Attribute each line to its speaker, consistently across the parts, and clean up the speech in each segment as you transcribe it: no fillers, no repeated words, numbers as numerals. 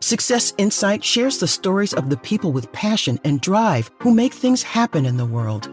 Speaker 1: Success Insight shares the stories of the people with passion and drive who make things happen in the world.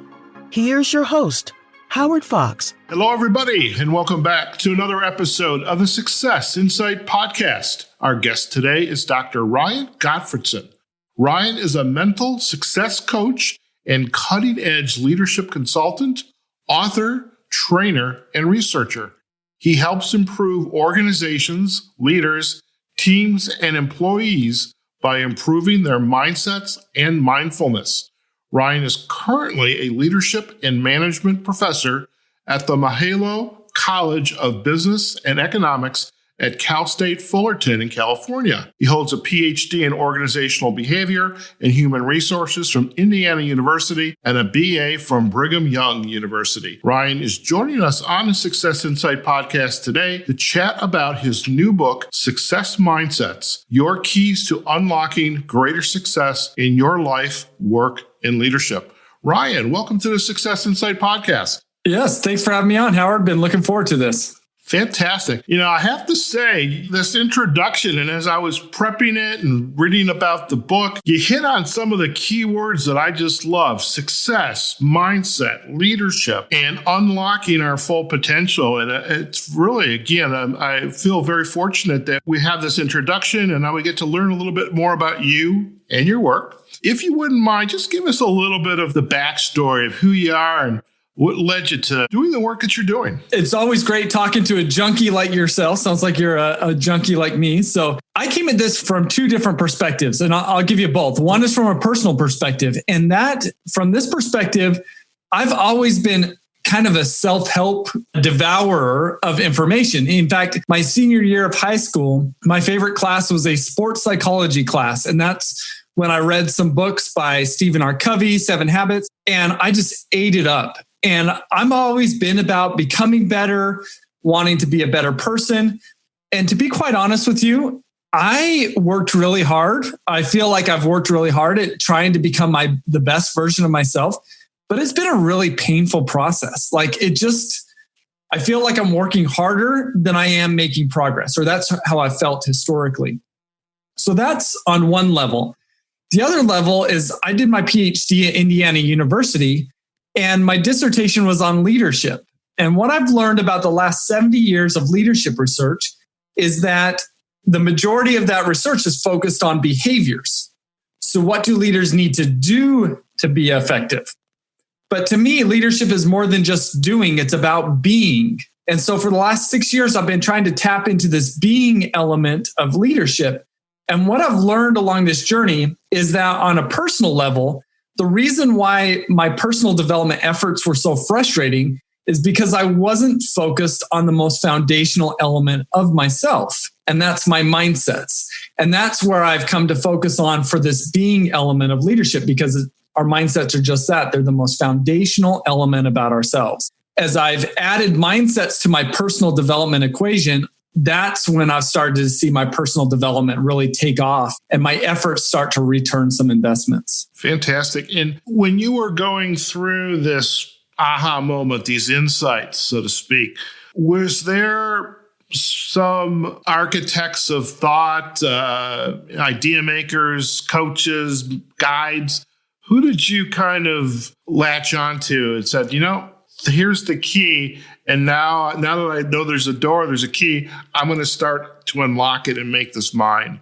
Speaker 1: Here's your host, Howard Fox.
Speaker 2: Hello, everybody, and welcome back to another episode of the Success Insight podcast. Our guest today is Dr. Ryan Gottfredson. Ryan is a mental success coach and cutting-edge leadership consultant, author, trainer, and researcher. He helps improve organizations, leaders, teams, and employees by improving their mindsets and mindfulness. Ryan is currently a leadership and management professor at the Mihaylo College of Business and Economics at Cal State Fullerton in California. He holds a Ph.D. in organizational behavior and human resources from Indiana University and a BA from Brigham Young University. Ryan is joining us on the Success Insight podcast today to chat about his new book, Success Mindsets: Your Keys to Unlocking Greater Success in Your Life, Work, and Leadership. Ryan, welcome to the Success Insight podcast.
Speaker 3: Yes, thanks for having me on, Howard. Been looking forward to this.
Speaker 2: Fantastic. I have to say, this introduction, and as I was prepping it and reading about the book, you hit on some of the key words that I just love: success, mindset, leadership, and unlocking our full potential. And it's really, again, I feel very fortunate that we have this introduction, and now we get to learn a little bit more about you and your work. If you wouldn't mind, just give us a little bit of the backstory of who you are and what led you to doing the work that you're doing.
Speaker 3: It's always great talking to a junkie like yourself. Sounds like you're a junkie like me. So I came at this from two different perspectives, and I'll give you both. One is from a personal perspective. And that, from this perspective, I've always been kind of a self-help devourer of information. In fact, my senior year of high school, my favorite class was a sports psychology class. And that's when I read some books by Stephen R. Covey, 7 Habits, and I just ate it up. And I've always been about becoming better, wanting to be a better person. And to be quite honest with you, I worked really hard. I feel like I've worked really hard at trying to become the best version of myself. But it's been a really painful process. I feel like I'm working harder than I am making progress, or that's how I felt historically. So that's on one level. The other level is I did my Ph.D. at Indiana University, and my dissertation was on leadership. And what I've learned about the last 70 years of leadership research is that the majority of that research is focused on behaviors. So what do leaders need to do to be effective? But to me, leadership is more than just doing, it's about being. And so for the last 6 years, I've been trying to tap into this being element of leadership. And what I've learned along this journey is that on a personal level, the reason why my personal development efforts were so frustrating is because I wasn't focused on the most foundational element of myself, and that's my mindsets. And that's where I've come to focus on for this being element of leadership, because our mindsets are just that. They're the most foundational element about ourselves. As I've added mindsets to my personal development equation, that's when I've started to see my personal development really take off and my efforts start to return some investments.
Speaker 2: Fantastic. And when you were going through this aha moment, these insights, so to speak, was there some architects of thought, idea makers, coaches, guides? Who did you kind of latch onto and said, here's the key. And now that I know there's a door, there's a key, I'm going to start to unlock it and make this mine?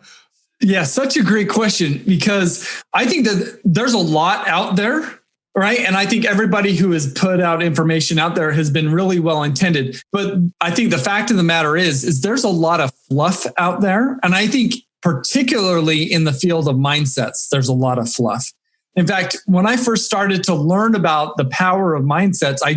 Speaker 3: Yeah, such a great question, because I think that there's a lot out there, right? And I think everybody who has put out information out there has been really well intended. But I think the fact of the matter is there's a lot of fluff out there. And I think particularly in the field of mindsets, there's a lot of fluff. In fact, when I first started to learn about the power of mindsets, I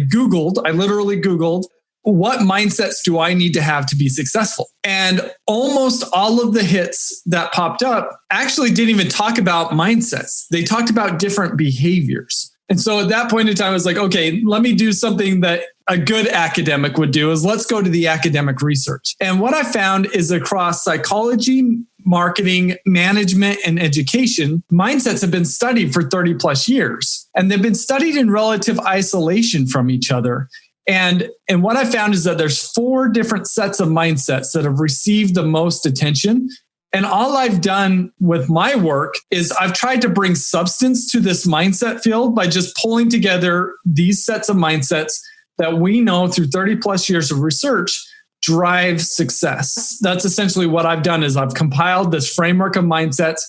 Speaker 3: literally Googled, what mindsets do I need to have be successful? And almost all of the hits that popped up actually didn't even talk about mindsets. They talked about different behaviors. And so at that point in time, I was like, okay, let me do something that a good academic would do, is let's go to the academic research. And what I found is across psychology, marketing, management, and education, mindsets have been studied for 30 plus years. And they've been studied in relative isolation from each other. And what I found is that there's 4 different sets of mindsets that have received the most attention. And all I've done with my work is I've tried to bring substance to this mindset field by just pulling together these sets of mindsets that we know through 30 plus years of research drive success. That's essentially what I've done is I've compiled this framework of mindsets.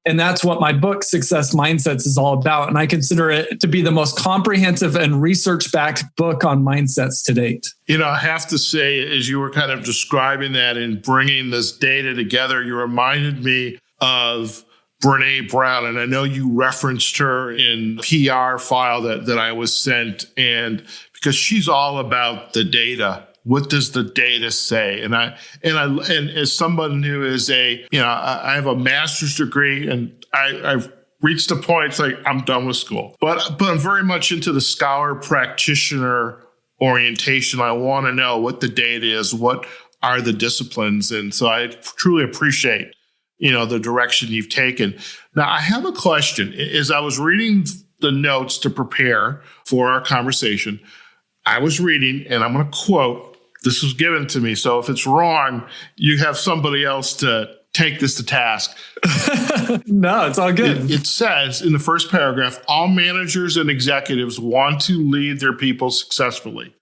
Speaker 3: And that's what my book, Success Mindsets, is all about. And I consider it to be the most comprehensive and research-backed book on mindsets to date.
Speaker 2: I have to say, as you were kind of describing that and bringing this data together, you reminded me of Brene Brown. And I know you referenced her in the PR file that I was sent. And because she's all about the data. What does the data say? And as someone who is I have a master's degree, and I've reached a point it's like I'm done with school, but I'm very much into the scholar practitioner orientation. I want to know what the data is, what are the disciplines, and so I truly appreciate the direction you've taken. Now I have a question. As I was reading the notes to prepare for our conversation, I was reading, and I'm going to quote. This was given to me. So if it's wrong, you have somebody else to take this to task.
Speaker 3: No, it's all good.
Speaker 2: It says in the first paragraph, all managers and executives want to lead their people successfully,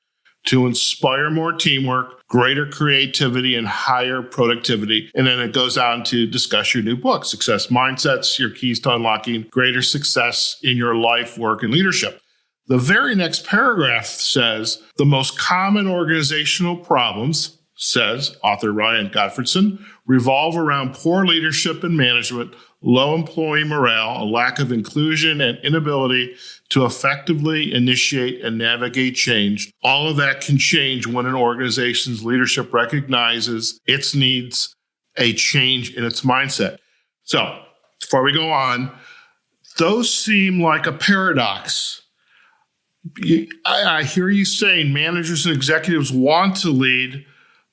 Speaker 2: to inspire more teamwork, greater creativity, and higher productivity. And then it goes on to discuss your new book, Success Mindsets, your keys to unlocking greater success in your life, work, and leadership. The very next paragraph says, the most common organizational problems, says author Ryan Gottfredson, revolve around poor leadership and management, low employee morale, a lack of inclusion, and inability to effectively initiate and navigate change. All of that can change when an organization's leadership recognizes its needs a change in its mindset. So, before we go on, those seem like a paradox. I hear you saying managers and executives want to lead,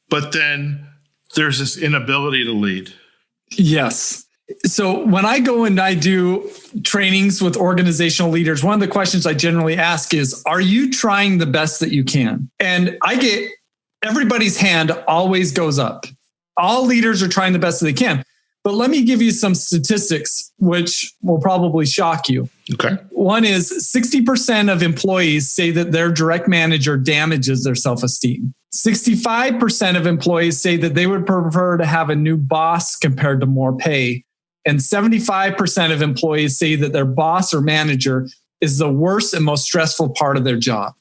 Speaker 2: but then there's this inability to lead.
Speaker 3: Yes. So when I go and I do trainings with organizational leaders, one of the questions I generally ask is, are you trying the best that you can? And I get everybody's hand always goes up. All leaders are trying the best that they can. But let me give you some statistics, which will probably shock you.
Speaker 2: Okay.
Speaker 3: One is 60% of employees say that their direct manager damages their self-esteem. 65% of employees say that they would prefer to have a new boss compared to more pay. And 75% of employees say that their boss or manager is the worst and most stressful part of their job.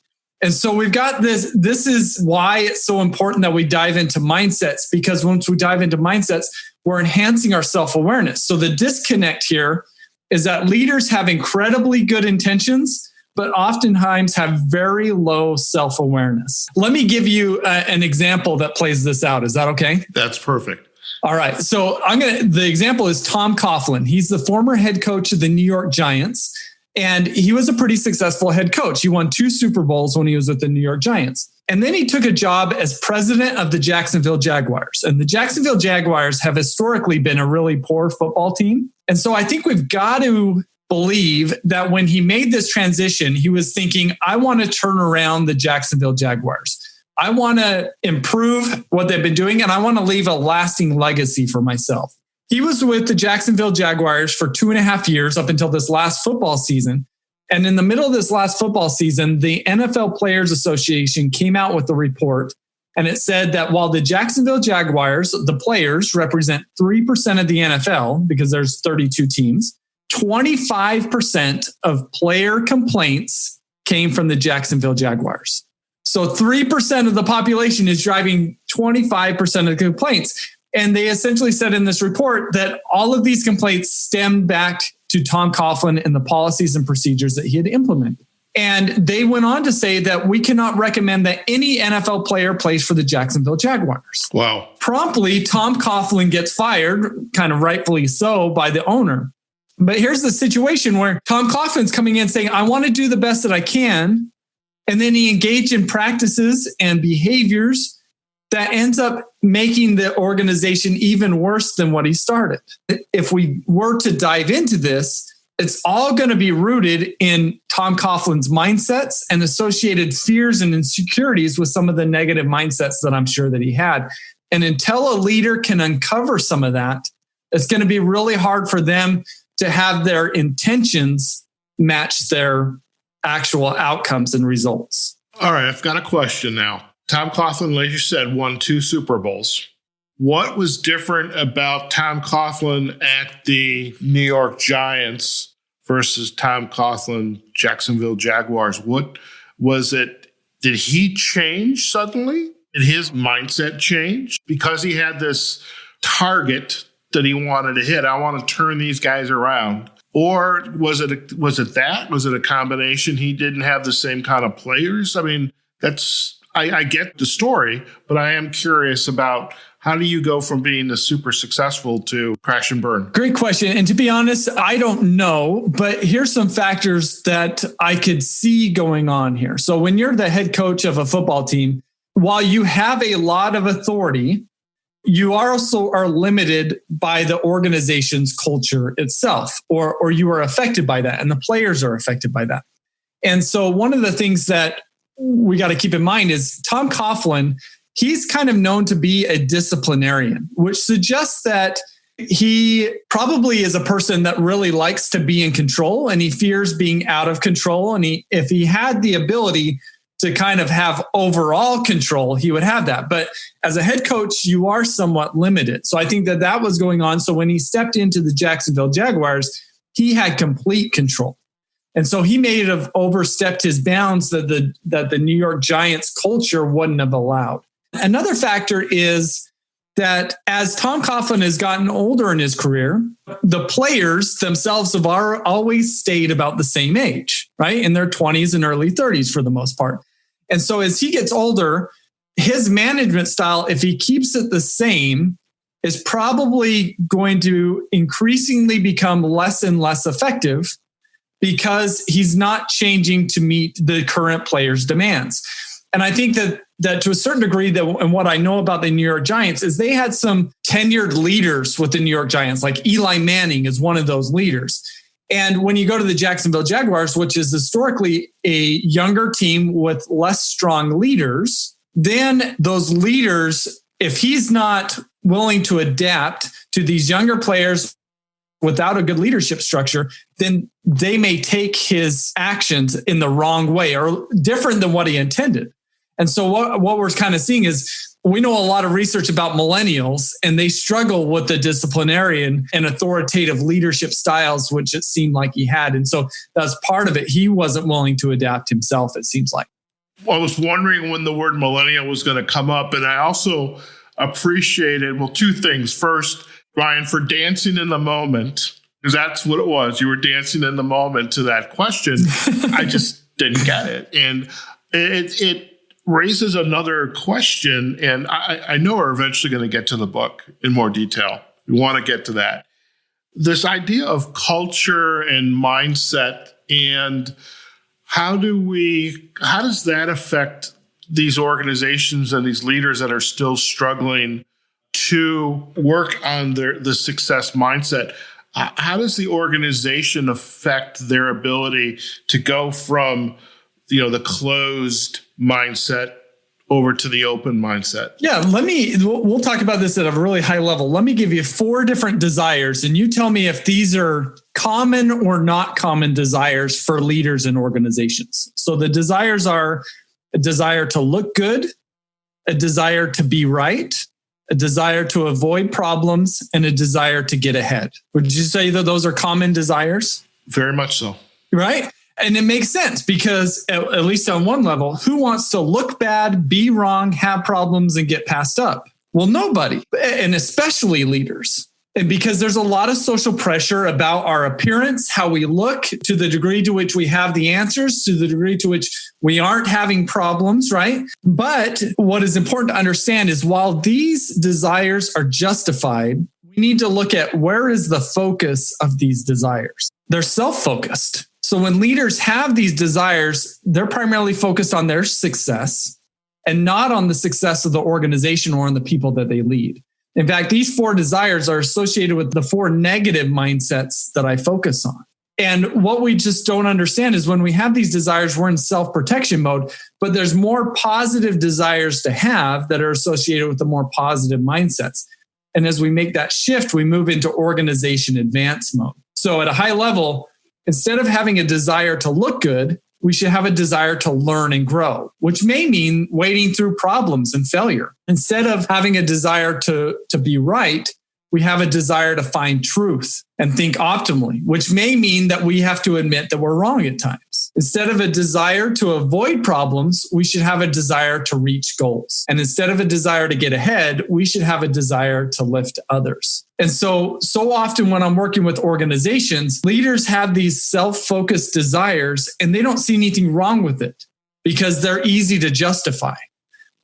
Speaker 3: And so we've got this. This is why it's so important that we dive into mindsets, because once we dive into mindsets, we're enhancing our self-awareness. So the disconnect here is that leaders have incredibly good intentions, but oftentimes have very low self-awareness. Let me give you an example that plays this out. Is that okay?
Speaker 2: That's perfect.
Speaker 3: All right. So the example is Tom Coughlin. He's the former head coach of the New York Giants. And he was a pretty successful head coach. He won 2 Super Bowls when he was with the New York Giants. And then he took a job as president of the Jacksonville Jaguars. And the Jacksonville Jaguars have historically been a really poor football team. And so I think we've got to believe that when he made this transition, he was thinking, I want to turn around the Jacksonville Jaguars. I want to improve what they've been doing, and I want to leave a lasting legacy for myself. He was with the Jacksonville Jaguars for 2.5 years up until this last football season. And in the middle of this last football season, the NFL Players Association came out with a report, and it said that while the Jacksonville Jaguars, the players, represent 3% of the NFL, because there's 32 teams, 25% of player complaints came from the Jacksonville Jaguars. So 3% of the population is driving 25% of the complaints. And they essentially said in this report that all of these complaints stemmed back to Tom Coughlin and the policies and procedures that he had implemented. And they went on to say that we cannot recommend that any NFL player plays for the Jacksonville Jaguars.
Speaker 2: Wow.
Speaker 3: Promptly, Tom Coughlin gets fired, kind of rightfully so, by the owner. But here's the situation where Tom Coughlin's coming in saying, I want to do the best that I can. And then he engaged in practices and behaviors that ends up making the organization even worse than what he started. If we were to dive into this, it's all going to be rooted in Tom Coughlin's mindsets and associated fears and insecurities with some of the negative mindsets that I'm sure that he had. And until a leader can uncover some of that, It's going to be really hard for them to have their intentions match their actual outcomes and results.
Speaker 2: All right, I've got a question now. Tom Coughlin, like you said, won 2 Super Bowls. What was different about Tom Coughlin at the New York Giants versus Tom Coughlin, Jacksonville Jaguars? What was it? Did he change suddenly? Did his mindset change? Because he had this target that he wanted to hit. I want to turn these guys around. Or was it that? Was it a combination? He didn't have the same kind of players? I mean, I get the story, but I am curious about how do you go from being the super successful to crash and burn?
Speaker 3: Great question. And to be honest, I don't know, but here's some factors that I could see going on here. So when you're the head coach of a football team, while you have a lot of authority, you also are limited by the organization's culture itself, or you are affected by that, and the players are affected by that. And so one of the things that we got to keep in mind is Tom Coughlin, he's kind of known to be a disciplinarian, which suggests that he probably is a person that really likes to be in control, and he fears being out of control. And if he had the ability to kind of have overall control, he would have that. But as a head coach, you are somewhat limited. So I think that was going on. So when he stepped into the Jacksonville Jaguars, he had complete control. And so he may have overstepped his bounds that the New York Giants culture wouldn't have allowed. Another factor is that as Tom Coughlin has gotten older in his career, the players themselves have always stayed about the same age, right? In their 20s and early 30s for the most part. And so as he gets older, his management style, if he keeps it the same, is probably going to increasingly become less and less effective because he's not changing to meet the current players' demands. And I think that to a certain degree, and what I know about the New York Giants is they had some tenured leaders with the New York Giants, like Eli Manning is one of those leaders. And when you go to the Jacksonville Jaguars, which is historically a younger team with less strong leaders, then those leaders, if he's not willing to adapt to these younger players without a good leadership structure, then they may take his actions in the wrong way or different than what he intended. And so what we're kind of seeing is we know a lot of research about millennials, and they struggle with the disciplinarian and authoritative leadership styles, which it seemed like he had. And so that's part of it. He wasn't willing to adapt himself, it seems like.
Speaker 2: Well, I was wondering when the word millennial was going to come up. And I also appreciated, 2 things. First, Ryan, for dancing in the moment, because that's what it was. You were dancing in the moment to that question. I just didn't get it. And it raises another question, and I know we're eventually going to get to the book in more detail. We want to get to that. This idea of culture and mindset, and how does that affect these organizations and these leaders that are still struggling to work on the success mindset? How does the organization affect their ability to go from the closed mindset over to the open mindset? Yeah,
Speaker 3: we'll talk about this at a really high level. Let me give you 4 different desires, and you tell me if these are common or not common desires for leaders in organizations. So the desires are a desire to look good, a desire to be right, a desire to avoid problems, and a desire to get ahead. Would you say that those are common desires?
Speaker 2: Very much so.
Speaker 3: Right? And it makes sense because at least on one level, who wants to look bad, be wrong, have problems, and get passed up? Well, nobody, and especially leaders. And because there's a lot of social pressure about our appearance, how we look, to the degree to which we have the answers, to the degree to which we aren't having problems, right? But what is important to understand is while these desires are justified, we need to look at where is the focus of these desires. They're self-focused. So when leaders have these desires, they're primarily focused on their success and not on the success of the organization or on the people that they lead. In fact, these 4 desires are associated with the 4 negative mindsets that I focus on. And what we just don't understand is when we have these desires, we're in self-protection mode, but there's more positive desires to have that are associated with the more positive mindsets. And as we make that shift, we move into organization advance mode. So at a high level, instead of having a desire to look good, we should have a desire to learn and grow, which may mean wading through problems and failure. Instead of having a desire to be right, we have a desire to find truth and think optimally, which may mean that we have to admit that we're wrong at times. Instead of a desire to avoid problems, we should have a desire to reach goals. And instead of a desire to get ahead, we should have a desire to lift others. And so often when I'm working with organizations, leaders have these self-focused desires and they don't see anything wrong with it because they're easy to justify.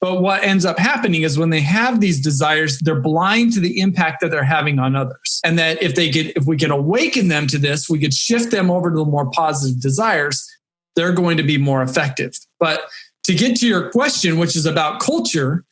Speaker 3: But what ends up happening is when they have these desires, they're blind to the impact that they're having on others. And that if we can awaken them to this, we could shift them over to the more positive desires, they're going to be more effective. But to get to your question, which is about culture,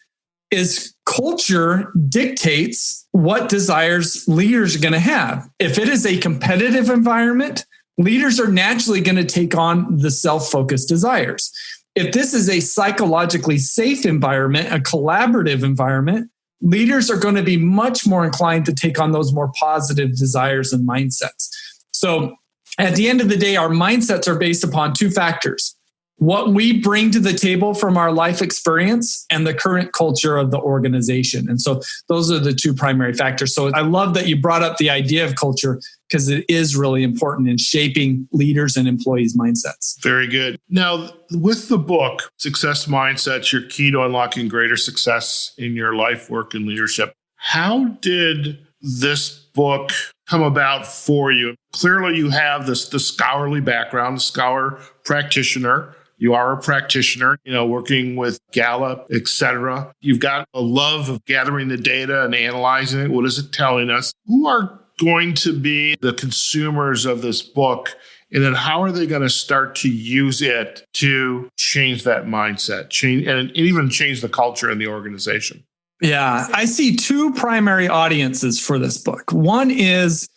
Speaker 3: is culture dictates what desires leaders are going to have. If it is a competitive environment, leaders are naturally going to take on the self-focused desires. If this is a psychologically safe environment, a collaborative environment, leaders are going to be much more inclined to take on those more positive desires and mindsets. So at the end of the day, our mindsets are based upon two factors: what we bring to the table from our life experience and the current culture of the organization. And so those are the two primary factors. So I love that you brought up the idea of culture because it is really important in shaping leaders and employees' mindsets.
Speaker 2: Very good. Now, with the book, Success Mindsets, Your Key to Unlocking Greater Success in Your Life, Work, and Leadership, how did this book come about for you? Clearly, you have the scholarly background, scholar practitioner. You are a practitioner, working with Gallup, et cetera. You've got a love of gathering the data and analyzing it. What is it telling us? Who are going to be the consumers of this book? And then how are they going to start to use it to change that mindset, and even change the culture in the organization?
Speaker 3: Yeah, I see two primary audiences for this book. One is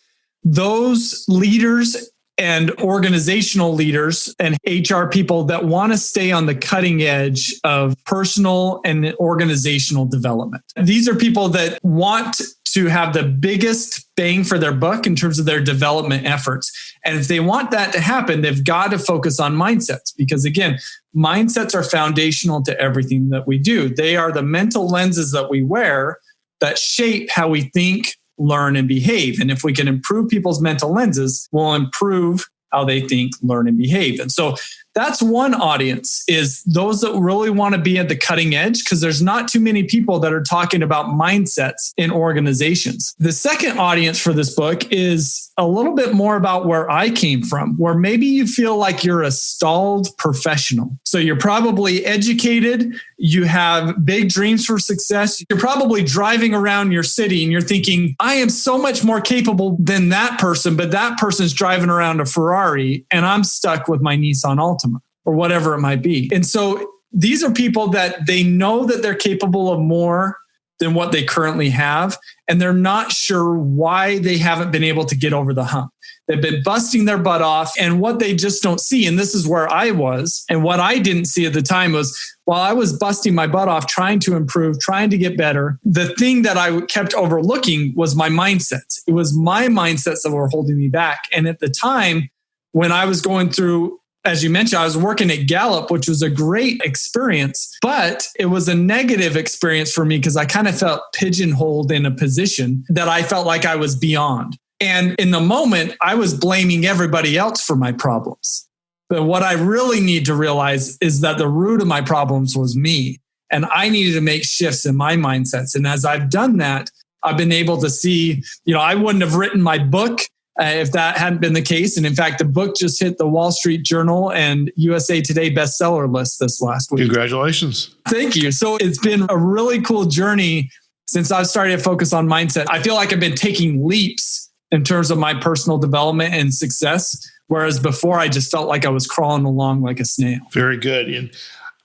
Speaker 3: those leaders and organizational leaders and HR people that want to stay on the cutting edge of personal and organizational development. These are people that want to have the biggest bang for their buck in terms of their development efforts. And if they want that to happen, they've got to focus on mindsets because, again, mindsets are foundational to everything that we do. They are the mental lenses that we wear that shape how we think, learn, and behave. And if we can improve people's mental lenses, we'll improve how they think, learn, and behave. And so that's one audience, is those that really want to be at the cutting edge, because there's not too many people that are talking about mindsets in organizations. The second audience for this book is a little bit more about where I came from, where maybe you feel like you're a stalled professional. So you're probably educated, you have big dreams for success, you're probably driving around your city and you're thinking, I am so much more capable than that person, but that person's driving around a Ferrari and I'm stuck with my Nissan Altima, or whatever it might be. And so these are people that they know that they're capable of more than what they currently have, and they're not sure why they haven't been able to get over the hump. They've been busting their butt off, and what they just don't see, and this is where I was, and what I didn't see at the time was, while I was busting my butt off, trying to improve, trying to get better, the thing that I kept overlooking was my mindsets. It was my mindsets that were holding me back. And at the time, when I was going through, as you mentioned, I was working at Gallup, which was a great experience, but it was a negative experience for me because I kind of felt pigeonholed in a position that I felt like I was beyond. And in the moment, I was blaming everybody else for my problems. But what I really need to realize is that the root of my problems was me. And I needed to make shifts in my mindsets. And as I've done that, I've been able to see, I wouldn't have written my book if that hadn't been the case. And in fact, the book just hit the Wall Street Journal and USA Today bestseller list this last week.
Speaker 2: Congratulations.
Speaker 3: Thank you. So it's been a really cool journey since I've started to focus on mindset. I feel like I've been taking leaps in terms of my personal development and success, whereas before I just felt like I was crawling along like a snail.
Speaker 2: Very good. And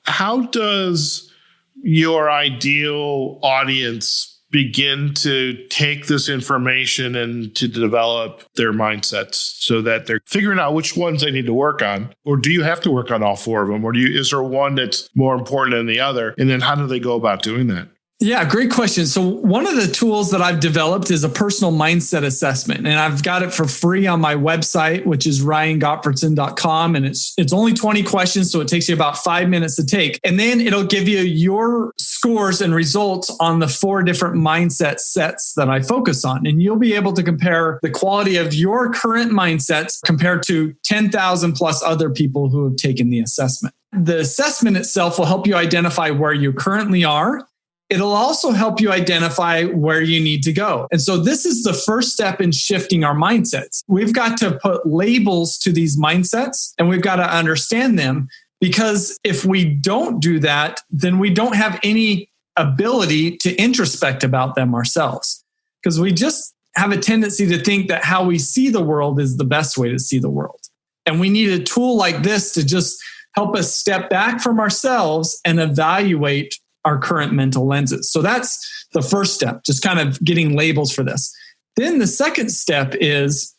Speaker 2: how does your ideal audience begin to take this information and to develop their mindsets so that they're figuring out which ones they need to work on? Or do you have to work on all four of them? Or is there one that's more important than the other? And then how do they go about doing that?
Speaker 3: Yeah, great question. So one of the tools that I've developed is a personal mindset assessment, and I've got it for free on my website, which is ryangottfredson.com. And it's only 20 questions, so it takes you about 5 minutes to take. And then it'll give you your scores and results on the 4 different mindset sets that I focus on. And you'll be able to compare the quality of your current mindsets compared to 10,000 plus other people who have taken the assessment. The assessment itself will help you identify where you currently are. It'll also help you identify where you need to go. And so this is the first step in shifting our mindsets. We've got to put labels to these mindsets, and we've got to understand them, because if we don't do that, then we don't have any ability to introspect about them ourselves, because we just have a tendency to think that how we see the world is the best way to see the world. And we need a tool like this to just help us step back from ourselves and evaluate our current mental lenses. So that's the first step, just kind of getting labels for this. Then the second step is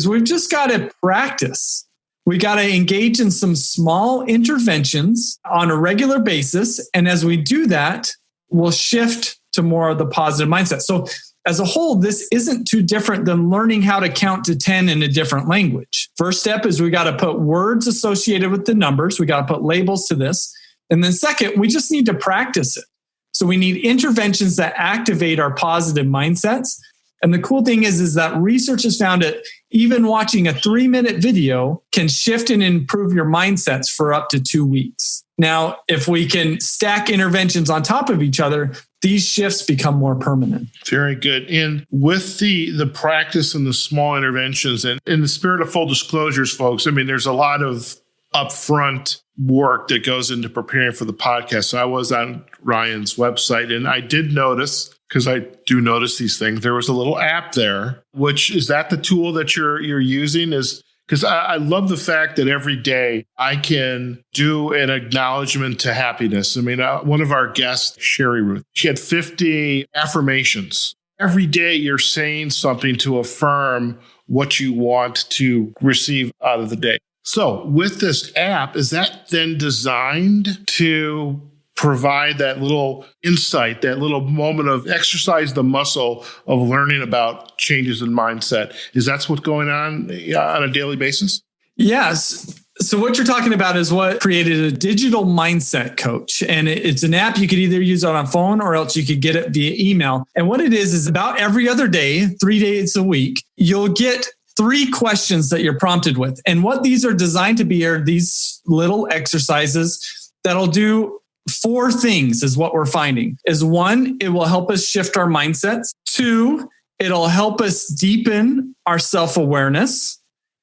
Speaker 3: we've just got to practice. We got to engage in some small interventions on a regular basis. And as we do that, we'll shift to more of the positive mindset. So as a whole, this isn't too different than learning how to count to 10 in a different language. First step is we got to put words associated with the numbers. We got to put labels to this. And then second, we just need to practice it. So we need interventions that activate our positive mindsets. And the cool thing is that research has found that even watching a 3-minute video can shift and improve your mindsets for up to 2 weeks. Now, if we can stack interventions on top of each other, these shifts become more permanent.
Speaker 2: Very good. And with the practice and the small interventions, and in the spirit of full disclosures, folks, I mean, there's a lot of upfront work that goes into preparing for the podcast. So I was on Ryan's website, and I did notice, because I do notice these things, there was a little app there, which is that the tool that you're using? Is because I love the fact that every day I can do an acknowledgement to happiness. I mean, one of our guests, Sherry Ruth, she had 50 affirmations. Every day you're saying something to affirm what you want to receive out of the day. So with this app, is that then designed to provide that little insight, that little moment of exercise the muscle of learning about changes in mindset? Is that what's going on a daily basis?
Speaker 3: Yes. So what you're talking about is what created a digital mindset coach. And it's an app you could either use on a phone or else you could get it via email. And what it is about every other day, 3 days a week, you'll get 3 questions that you're prompted with. And what these are designed to be are these little exercises that'll do 4 things is what we're finding. Is 1, it will help us shift our mindsets. 2, it'll help us deepen our self-awareness.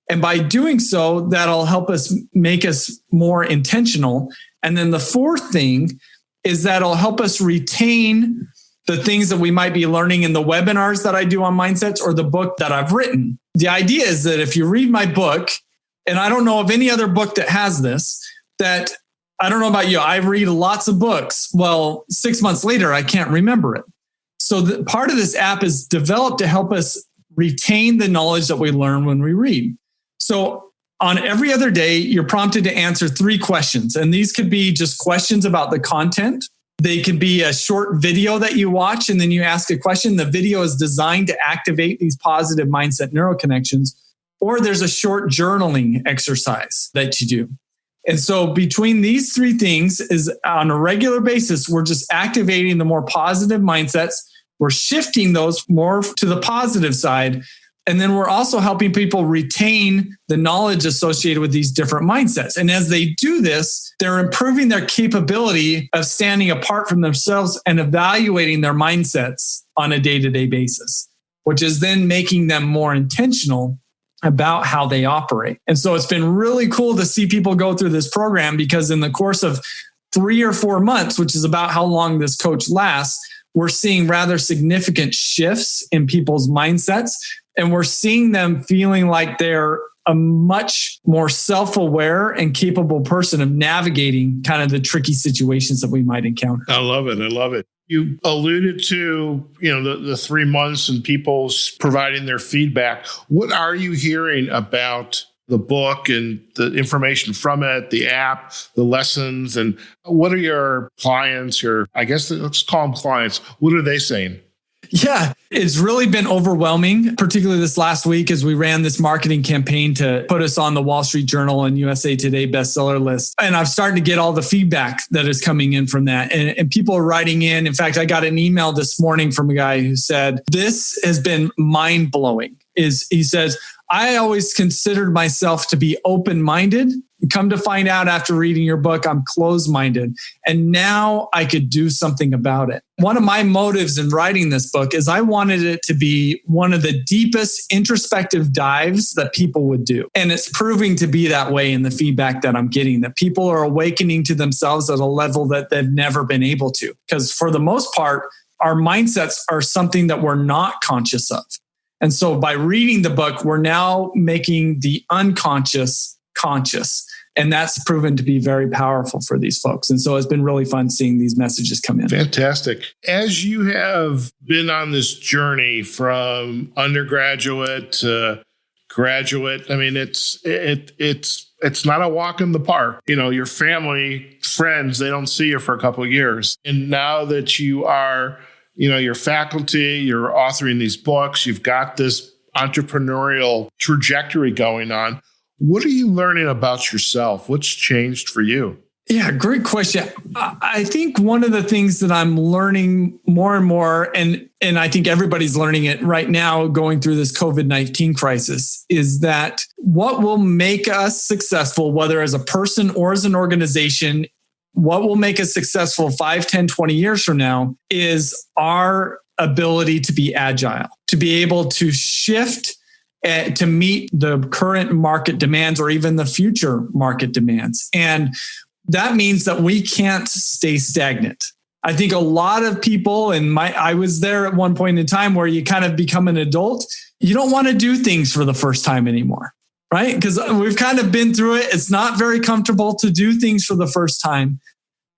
Speaker 3: And by doing so, that'll help us make us more intentional. And then the 4th thing is that'll help us retain the things that we might be learning in the webinars that I do on mindsets or the book that I've written. The idea is that if you read my book, and I don't know of any other book that has this, that I don't know about you, I read lots of books. Well, 6 months later, I can't remember it. So part of this app is developed to help us retain the knowledge that we learn when we read. So on every other day, you're prompted to answer 3 questions. And these could be just questions about the content. They could be a short video that you watch and then you ask a question. The video is designed to activate these positive mindset neuroconnections. Or there's a short journaling exercise that you do. And so between these 3 things is on a regular basis, we're just activating the more positive mindsets. We're shifting those more to the positive side. And then we're also helping people retain the knowledge associated with these different mindsets. And as they do this, they're improving their capability of standing apart from themselves and evaluating their mindsets on a day-to-day basis, which is then making them more intentional about how they operate. And so it's been really cool to see people go through this program, because in the course of 3 or 4 months, which is about how long this coach lasts, we're seeing rather significant shifts in people's mindsets. And we're seeing them feeling like they're a much more self-aware and capable person of navigating kind of the tricky situations that we might encounter.
Speaker 2: I love it. I love it. You alluded to, the 3 months and people providing their feedback. What are you hearing about the book and the information from it, the app, the lessons, and what are your clients, let's call them clients, what are they saying?
Speaker 3: Yeah, it's really been overwhelming, particularly this last week as we ran this marketing campaign to put us on the Wall Street Journal and USA Today bestseller list. And I've started to get all the feedback that is coming in from that. And people are writing in. In fact, I got an email this morning from a guy who said, this has been mind-blowing. He says, I always considered myself to be open-minded. Come to find out after reading your book, I'm closed-minded. And now I could do something about it. One of my motives in writing this book is I wanted it to be one of the deepest introspective dives that people would do. And it's proving to be that way in the feedback that I'm getting, that people are awakening to themselves at a level that they've never been able to. Because for the most part, our mindsets are something that we're not conscious of. And so by reading the book, we're now making the unconscious conscious. And that's proven to be very powerful for these folks. And so it's been really fun seeing these messages come in.
Speaker 2: Fantastic. As you have been on this journey from undergraduate to graduate, I mean, it's not a walk in the park. You know, your family, friends, they don't see you for a couple of years. And now that you are, your faculty, you're authoring these books, you've got this entrepreneurial trajectory going on. What are you learning about yourself? What's changed for you?
Speaker 3: Yeah, great question. I think one of the things that I'm learning more and more, and I think everybody's learning it right now going through this COVID-19 crisis, is that what will make us successful, whether as a person or as an organization, what will make us successful 5, 10, 20 years from now is our ability to be agile, to be able to shift to meet the current market demands or even the future market demands. And that means that we can't stay stagnant. I think a lot of people, and I was there at one point in time where you kind of become an adult, you don't want to do things for the first time anymore, right? Because we've kind of been through it. It's not very comfortable to do things for the first time.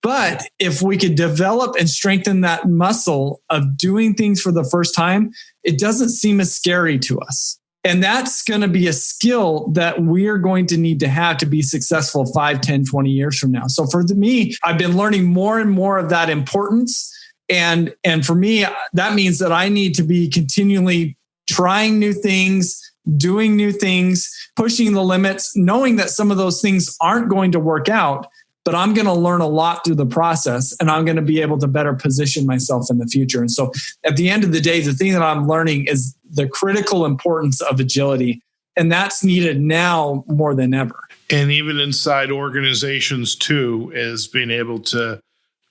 Speaker 3: But if we could develop and strengthen that muscle of doing things for the first time, it doesn't seem as scary to us. And that's going to be a skill that we're going to need to have to be successful 5, 10, 20 years from now. So for me, I've been learning more and more of that importance. And for me, that means that I need to be continually trying new things, doing new things, pushing the limits, knowing that some of those things aren't going to work out, but I'm going to learn a lot through the process and I'm going to be able to better position myself in the future. And so at the end of the day, the thing that I'm learning is the critical importance of agility. And that's needed now more than ever.
Speaker 2: And even inside organizations too, is being able to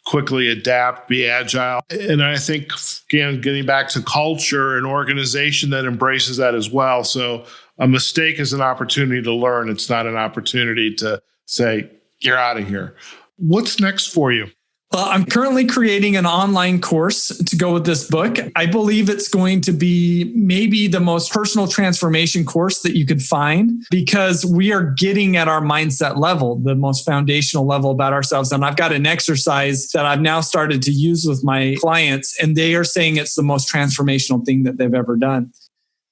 Speaker 2: quickly adapt, be agile. And I think, again, getting back to culture, an organization that embraces that as well. So a mistake is an opportunity to learn. It's not an opportunity to say, you're out of here. What's next for you?
Speaker 3: Well, I'm currently creating an online course to go with this book. I believe it's going to be maybe the most personal transformation course that you could find because we are getting at our mindset level, the most foundational level about ourselves. And I've got an exercise that I've now started to use with my clients, and they are saying it's the most transformational thing that they've ever done.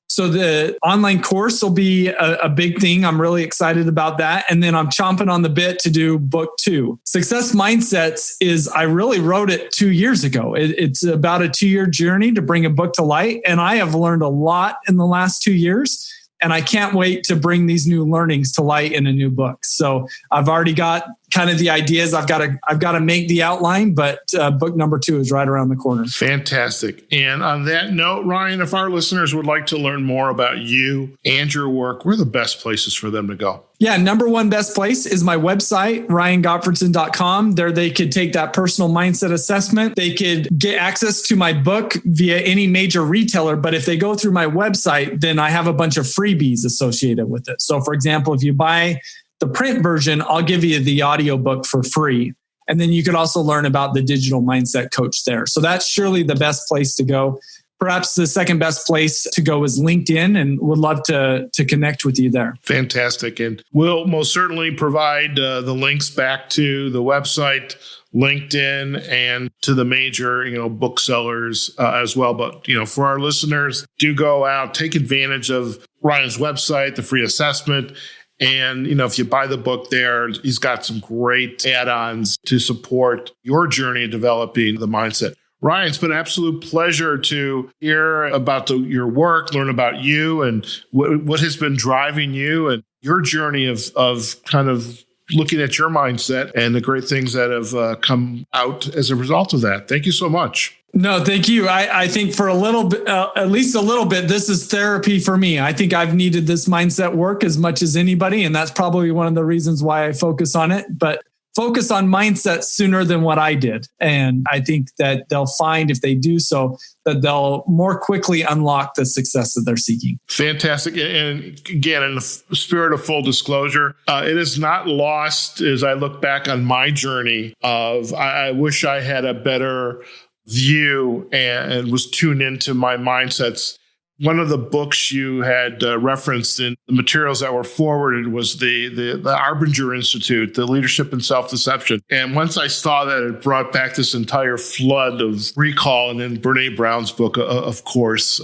Speaker 3: So the online course will be a big thing. I'm really excited about that. And then I'm chomping on the bit to do book 2. Success Mindsets I really wrote it 2 years ago. It's about a 2-year journey to bring a book to light. And I have learned a lot in the last 2 years. And I can't wait to bring these new learnings to light in a new book. So I've already got kind of the ideas. I've got to make the outline, but book number 2 is right around the corner.
Speaker 2: Fantastic. And on that note, Ryan, if our listeners would like to learn more about you and your work, where are the best places for them to go?
Speaker 3: Yeah, number one best place is my website, ryangottfredson.com. There they could take that personal mindset assessment. They could get access to my book via any major retailer. But if they go through my website, then I have a bunch of freebies associated with it. So for example, if you buy the print version, I'll give you the audiobook for free. And then you could also learn about the digital mindset coach there. So that's surely the best place to go. Perhaps the second best place to go is LinkedIn, and would love to connect with you there.
Speaker 2: Fantastic. And we'll most certainly provide the links back to the website, LinkedIn, and to the major, booksellers as well. But, for our listeners, do go out, take advantage of Ryan's website, the free assessment, And, if you buy the book there, he's got some great add-ons to support your journey in developing the mindset. Ryan, it's been an absolute pleasure to hear about your work, learn about you and what has been driving you and your journey of kind of looking at your mindset and the great things that have come out as a result of that. Thank you so much.
Speaker 3: No, thank you. I think for a little bit, at least a little bit, this is therapy for me. I think I've needed this mindset work as much as anybody. And that's probably one of the reasons why I focus on it, but focus on mindset sooner than what I did. And I think that they'll find if they do so, that they'll more quickly unlock the success that they're seeking.
Speaker 2: Fantastic. And again, in the spirit of full disclosure, it is not lost as I look back on my journey of I wish I had a better view and was tuned into my mindsets. One of the books you had referenced in the materials that were forwarded was the Arbinger Institute, the Leadership and Self-Deception. And once I saw that, it brought back this entire flood of recall. And then Brene Brown's book, of course,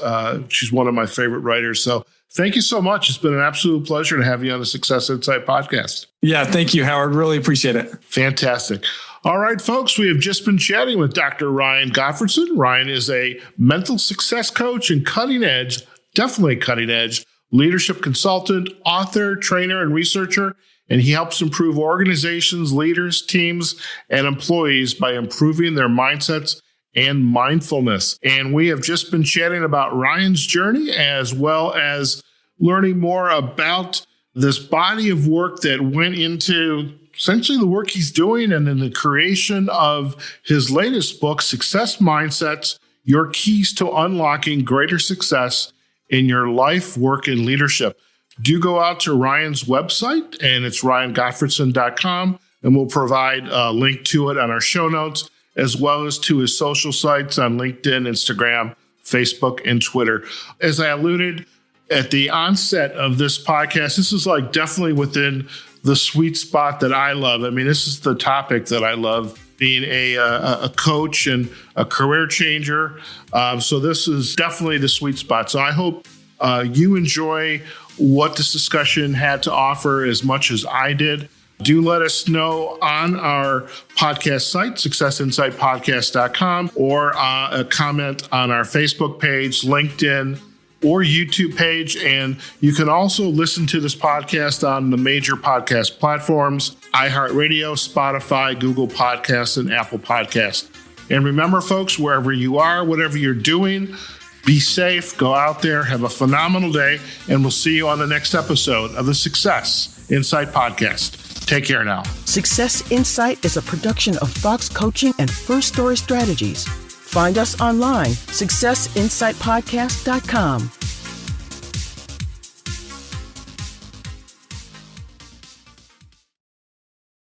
Speaker 2: she's one of my favorite writers. So thank you so much. It's been an absolute pleasure to have you on the Success Insight podcast.
Speaker 3: Yeah, thank you, Howard. Really appreciate it.
Speaker 2: Fantastic. All right, folks, we have just been chatting with Dr. Ryan Gottfredson. Ryan is a mental success coach and definitely cutting edge leadership consultant, author, trainer, and researcher. And he helps improve organizations, leaders, teams, and employees by improving their mindsets and mindfulness. And we have just been chatting about Ryan's journey as well as learning more about this body of work that went into essentially the work he's doing and in the creation of his latest book, Success Mindsets, Your Keys to Unlocking Greater Success in Your Life, Work, and Leadership. Do go out to Ryan's website, and it's ryangottfredson.com, and we'll provide a link to it on our show notes, as well as to his social sites on LinkedIn, Instagram, Facebook, and Twitter. As I alluded at the onset of this podcast, this is like definitely within the sweet spot that I love. I mean, this is the topic that I love, being a coach and a career changer. So this is definitely the sweet spot. So I hope you enjoy what this discussion had to offer as much as I did. Do let us know on our podcast site, successinsightpodcast.com, or a comment on our Facebook page, LinkedIn, or YouTube page. And you can also listen to this podcast on the major podcast platforms, iHeartRadio, Spotify, Google Podcasts, and Apple Podcasts. And remember, folks, wherever you are, whatever you're doing, be safe, go out there, have a phenomenal day, and we'll see you on the next episode of the Success Insight Podcast. Take care now.
Speaker 1: Success Insight is a production of Fox Coaching and First Story Strategies. Find us online, successinsightpodcast.com.